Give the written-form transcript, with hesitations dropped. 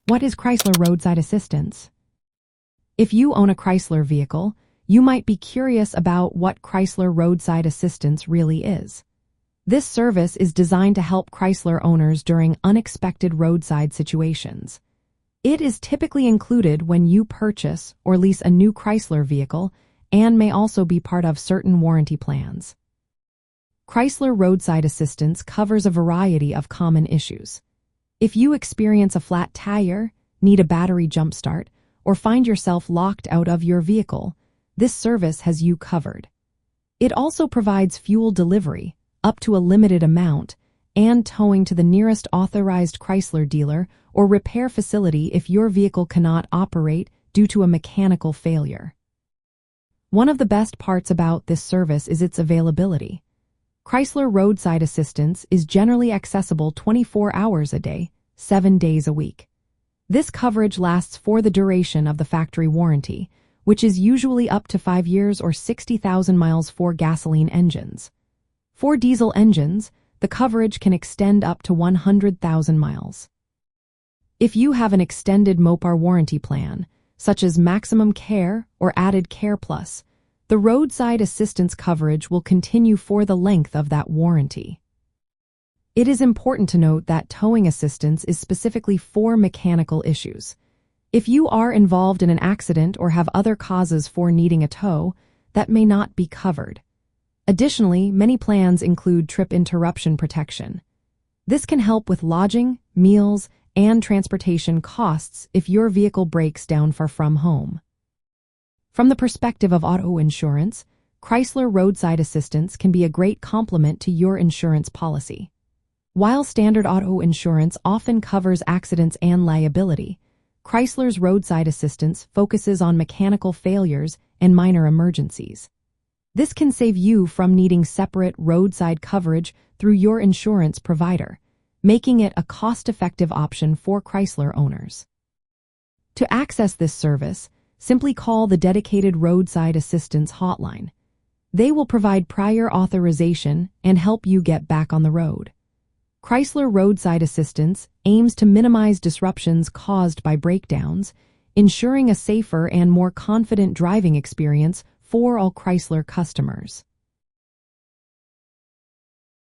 What is Chrysler Roadside Assistance? If you own a Chrysler vehicle, you might be curious about what Chrysler Roadside Assistance really is. This service is designed to help Chrysler owners during unexpected roadside situations. It is typically included when you purchase or lease a new Chrysler vehicle and may also be part of certain warranty plans. Chrysler Roadside Assistance covers a variety of common issues. If you experience a flat tire, need a battery jumpstart, or find yourself locked out of your vehicle, this service has you covered. It also provides fuel delivery, up to a limited amount, and towing to the nearest authorized Chrysler dealer or repair facility if your vehicle cannot operate due to a mechanical failure. One of the best parts about this service is its availability. Chrysler Roadside Assistance is generally accessible 24 hours a day, 7 days a week. This coverage lasts for the duration of the factory warranty, which is usually up to 5 years or 60,000 miles for gasoline engines. For diesel engines, the coverage can extend up to 100,000 miles. If you have an extended Mopar warranty plan, such as Maximum Care or Added Care Plus, the roadside assistance coverage will continue for the length of that warranty. It is important to note that towing assistance is specifically for mechanical issues. If you are involved in an accident or have other causes for needing a tow, that may not be covered. Additionally, many plans include trip interruption protection. This can help with lodging, meals, and transportation costs if your vehicle breaks down far from home. From the perspective of auto insurance, Chrysler Roadside Assistance can be a great complement to your insurance policy. While standard auto insurance often covers accidents and liability, Chrysler's Roadside Assistance focuses on mechanical failures and minor emergencies. This can save you from needing separate roadside coverage through your insurance provider, making it a cost-effective option for Chrysler owners. To access this service, simply call the dedicated Roadside Assistance hotline. They will provide prior authorization and help you get back on the road. Chrysler Roadside Assistance aims to minimize disruptions caused by breakdowns, ensuring a safer and more confident driving experience for all Chrysler customers.